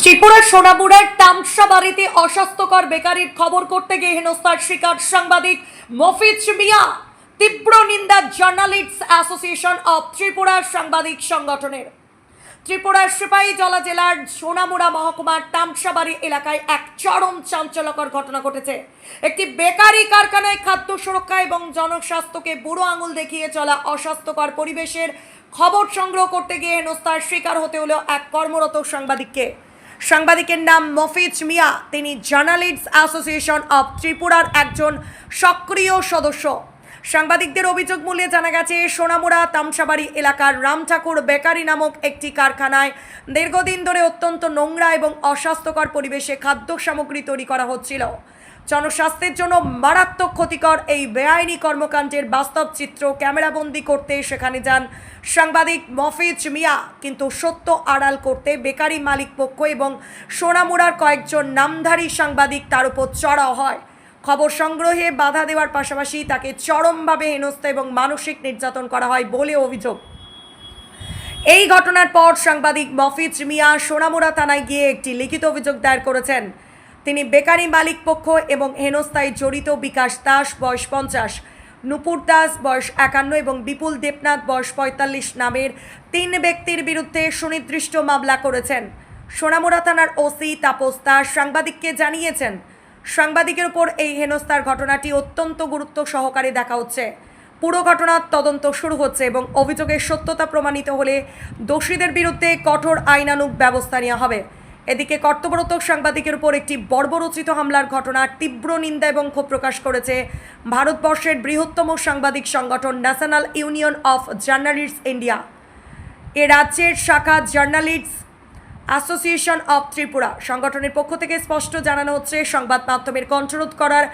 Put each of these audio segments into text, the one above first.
ত্রিপুরার সোনামুড়ার তামসাবাড়িতে অস্বাস্থ্যকর বেকারির খবর করতে গিয়ে হেনস্থার শিকার সাংবাদিক মফিজ মিয়া। তীব্র নিন্দা জার্নালিস্টস অ্যাসোসিয়েশন অব ত্রিপুরার সাংবাদিক সংগঠনের। ত্রিপুরার সিপাহীজলা জেলার সোনামুড়া মহকুমার তামসাবাড়ি এলাকায় এক চরম চাঞ্চল্যকর ঘটনা ঘটেছে। একটি বেকারি কারখানায় খাদ্য সুরক্ষা এবং জনস্বাস্থ্যকে বুড়ো আঙুল দেখিয়ে চলা অস্বাস্থ্যকর পরিবেশের খবর সংগ্রহ করতে গিয়ে হেনস্থার শিকার হতে হলো এক কর্মরত সাংবাদিককে। সাংবাদিকের নাম মফিজ মিয়া। তিনি জার্নালিস্টস অ্যাসোসিয়েশন অব ত্রিপুরার একজন সক্রিয় সদস্য। সাংবাদিকদের অভিযোগ মূলে জানা গেছে, সোনামুড়া তামসাবাড়ি এলাকার রামঠাকুর বেকারি নামক একটি কারখানায় দীর্ঘদিন ধরে অত্যন্ত নোংরা এবং অস্বাস্থ্যকর পরিবেশে খাদ্য সামগ্রী তৈরি করা হচ্ছিল। জনস্বাস্থ্যের জন্য মারাত্মক ক্ষতিকর এই বেআইনি কর্মকাণ্ডের বাস্তব চিত্র ক্যামেরাবন্দি করতে সেখানে যান সাংবাদিক মফিজ মিয়া। কিন্তু সত্য আড়াল করতে বেকারি মালিক পক্ষ এবং সোনামুড়ার কয়েকজন নামধারী সাংবাদিক তার উপর চড়াও হয়। খবর সংগ্রহে বাধা দেওয়ার পাশাপাশি তাকে চরমভাবে হেনস্থা এবং মানসিক নির্যাতন করা হয় বলে অভিযোগ। এই ঘটনার পর সাংবাদিক মফিজ মিয়া সোনামুড়া থানায় গিয়ে একটি লিখিত অভিযোগ দায়ের করেছেন। তিনি বেকারি মালিক পক্ষ এবং হেনস্থায় জড়িত বিকাশ দাস বয়স 50, নুপুর দাস বয়স 51 এবং বিপুল দেবনাথ বয়স 45 নামের 3 ব্যক্তির বিরুদ্ধে সুনির্দিষ্ট মামলা করেছেন। সোনামুড়া থানার ওসি তাপস দাস সাংবাদিককে জানিয়েছেন, সাংবাদিকের উপর এই হেনস্থার ঘটনাটি অত্যন্ত গুরুত্ব সহকারে দেখা হচ্ছে। পুরো ঘটনার তদন্ত শুরু হচ্ছে এবং অভিযোগের সত্যতা প্রমাণিত হলে দোষীদের বিরুদ্ধে কঠোর আইনানুগ ব্যবস্থা নেওয়া হবে। এদিকে কর্তব্যরত সাংবাদিকের উপর একটি বর্বরোচিত হামলার ঘটনার তীব্র নিন্দা এবং ক্ষোভ প্রকাশ করেছে ভারতবর্ষের বৃহত্তম সাংবাদিক সংগঠন national union of journalists India. এ রাজ্যের শাখা জার্নালিস্টস অ্যাসোসিয়েশন অব ত্রিপুরা। সংগঠনের পক্ষ থেকে স্পষ্ট জানানো হচ্ছে, সংবাদ মাধ্যমের কণ্ঠরোধ করার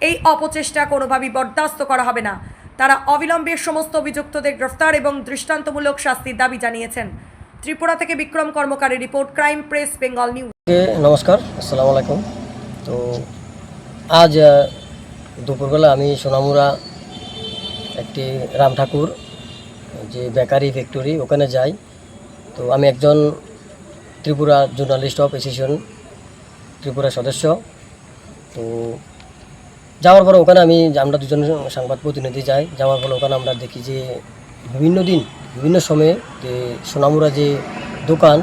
এই অপচেষ্টা কোনোভাবেই বরদাস্ত করা হবে না। তারা অবিলম্বে সমস্ত অভিযুক্তদের গ্রেফতার এবং দৃষ্টান্তমূলক শাস্তির দাবি জানিয়েছেন। ত্রিপুরা থেকে বিক্রম কর্মকারের report, crime press Bengal news. নমস্কার, আসসালামু আলাইকুম। তো আজ দুপুরবেলা আমি সোনামুড়া একটি রাম ঠাকুর যে বেকারি ফ্যাক্টরি ওখানে যাই। তো আমি একজন ত্রিপুরা জার্নালিস্ট অফ অ্যাসোসিয়েশন ত্রিপুরার সদস্য। তো যাওয়ার পরে ওখানে আমরা দুজন সংবাদ প্রতিনিধি যাই। যাওয়ার পরে ওখানে আমরা দেখি যে বিভিন্ন দিন বিভিন্ন সময়ে যে সোনামুড়া যে দোকান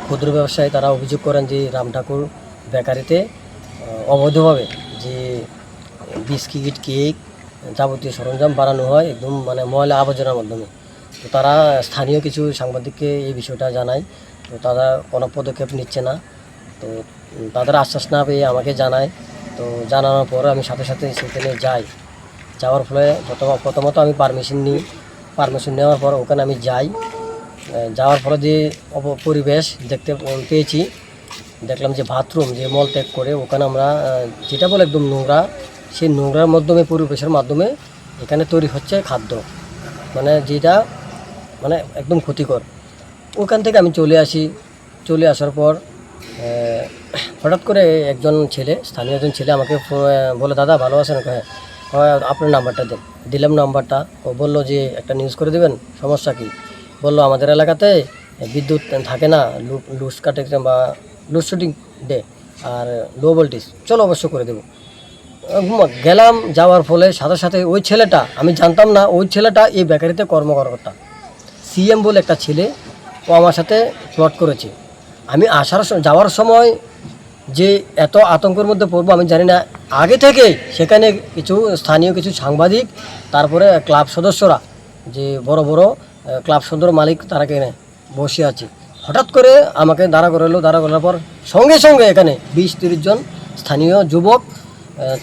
ক্ষুদ্র ব্যবসায়ী তারা অভিযোগ করেন যে রাম ঠাকুর বেকারিতে অবৈধভাবে যে বিস্কিট, কেক, যাবতীয় সরঞ্জাম বানানো হয় একদম ময়লা আবর্জনার মাধ্যমে। তো তারা স্থানীয় কিছু সাংবাদিককে এই বিষয়টা জানায়। তো তারা কোনো পদক্ষেপ নিচ্ছে না। তো তাদের আশ্বাস না পেয়ে আমাকে জানায়। তো জানানোর পর আমি সাথে সাথে সেখানে যাই। যাওয়ার ফলে প্রথমত আমি পারমিশন নেওয়ার পর ওখানে আমি যাই। যাওয়ার পরে যে পরিবেশ দেখতে পেয়েছি, দেখলাম যে বাথরুম যে মল ত্যাগ করে ওখানে আমরা যেটা বলে একদম নোংরা, সেই নোংরার মাধ্যমে পরিবেশের মাধ্যমে এখানে তৈরি হচ্ছে খাদ্য, যেটা একদম ক্ষতিকর। ওখান থেকে আমি চলে আসার পর হঠাৎ করে স্থানীয় একজন ছেলে আমাকে বলে, দাদা ভালো আছেন? হ্যাঁ, আপনার নাম্বারটা দেন। দিলাম নাম্বারটা। ও বললো যে একটা নিউজ করে দেবেন। সমস্যা কি? বললো আমাদের এলাকাতে বিদ্যুৎ থাকে না, লোডশেডিং ডে আর লো ভোল্টেজ, চলো অবশ্য করে দেবো। গেলাম। যাওয়ার ফলে সাথে সাথে ওই ছেলেটা, আমি জানতাম না ওই ছেলেটা এই বেকারিতে কর্মকর্তা, সিএম বলে একটা ছেলে, ও আমার সাথে প্লট করেছে। আমি যাওয়ার সময় যে এত আতঙ্কের মধ্যে পড়বো আমি জানি না। আগে থেকে সেখানে স্থানীয় কিছু সাংবাদিক, তারপরে ক্লাব সদস্যরা, যে বড় বড় ক্লাব সদস্য মালিক, তারা কেনে বসে আছে। হঠাৎ করে আমাকে দাঁড়া করার পর সঙ্গে সঙ্গে এখানে 20-30 জন স্থানীয় যুবক,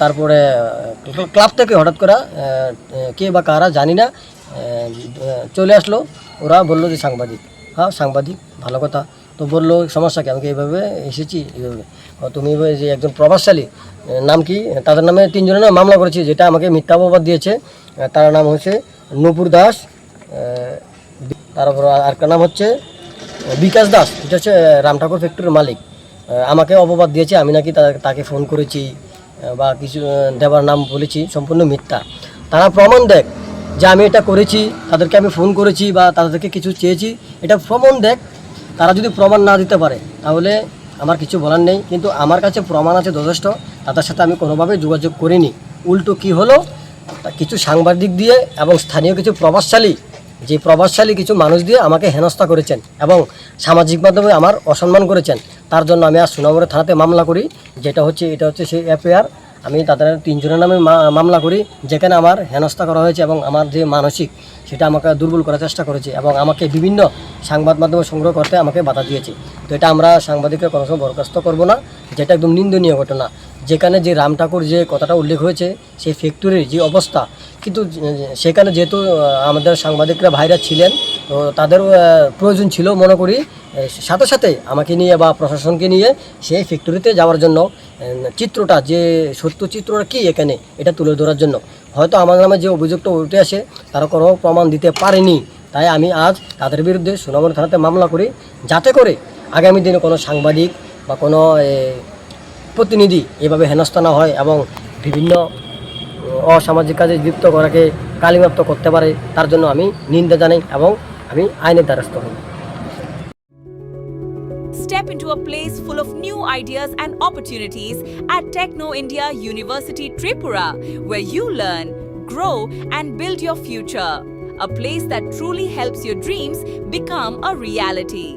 তারপরে ক্লাব থেকে হঠাৎ করে কে বা কারা জানি না চলে আসলো। ওরা বললো যে সাংবাদিক। হ্যাঁ, সাংবাদিক, ভালো কথা। তো বললো সমস্যা কি? আমাকে এইভাবে এসেছি, এইভাবে। তুমি যে একজন প্রভাবশালী, নাম কি? তাদের নামে 3 জনের নামে মামলা করেছি, যেটা আমাকে মিথ্যা অপবাদ দিয়েছে। তার নাম হচ্ছে নুপুর দাস, তারপর আরেকটা নাম হচ্ছে বিকাশ দাস, এটা হচ্ছে রাম ঠাকুর ফ্যাক্টরির মালিক। আমাকে অপবাদ দিয়েছে আমি নাকি তাকে ফোন করেছি বা কিছু দেবার নাম বলেছি, সম্পূর্ণ মিথ্যা। তারা প্রমাণ দেখ যে আমি এটা করেছি, তাদেরকে আমি ফোন করেছি বা তাদেরকে কিছু চেয়েছি, এটা প্রমাণ দেখ। তারা যদি প্রমাণ না দিতে পারে তাহলে আমার কিছু বলার নেই, কিন্তু আমার কাছে প্রমাণ আছে যথেষ্ট, তাদের সাথে আমি কোনোভাবেই যোগাযোগ করিনি। উল্টো কি হলো, কিছু সাংবাদিক দিয়ে এবং স্থানীয় কিছু প্রভাবশালী কিছু মানুষ দিয়ে আমাকে হেনস্থা করেছেন এবং সামাজিক মাধ্যমে আমার অসম্মান করেছেন। তার জন্য আমি আজ সোনামুড়া থানাতে মামলা করি, এটা হচ্ছে সেই এফআইআর। আমি তাদের 3 জনের নামে মামলা করি, যেখানে আমার হেনস্থা করা হয়েছে এবং আমার যে মানসিক সেটা আমাকে দুর্বল করার চেষ্টা করেছে এবং আমাকে বিভিন্ন সংবাদ মাধ্যমে সংগ্রহ করতে আমাকে বাধা দিয়েছে। তো এটা আমরা সাংবাদিকরা কোনো সময় বরখাস্ত করবো না, যেটা একদম নিন্দনীয় ঘটনা। যেখানে যে রাম ঠাকুর যে কথাটা উল্লেখ হয়েছে, সেই ফ্যাক্টরির যে অবস্থা, কিন্তু সেখানে যেহেতু আমাদের সাংবাদিকরা ভাইরা ছিলেন, তো তাদের প্রয়োজন ছিল মনে করি সাথে সাথে আমাকে নিয়ে বা প্রশাসনকে নিয়ে সেই ফ্যাক্টরিতে যাওয়ার জন্য, চিত্রটা যে সত্য চিত্রটা কী এখানে এটা তুলে ধরার জন্য। হয়তো আমার নামে যে অভিযোগটা উঠে আসে তারা কোনো প্রমাণ দিতে পারেনি, তাই আমি আজ তাদের বিরুদ্ধে সোনামুড়া থানাতে মামলা করি, যাতে করে আগামী দিনে কোনো সাংবাদিক বা কোনো প্রতিনিধি এভাবে হেনস্থা না হয় এবং বিভিন্ন অসামাজিক কাজে লিপ্ত করাকে কালিমাপ্ত করতে পারে, তার জন্য আমি নিন্দা জানাই এবং আমি আইনের দ্বারস্থ হই। Step into a place full of new ideas and opportunities at Techno India University Tripura, where you learn, grow, and build your future. A place that truly helps your dreams become a reality.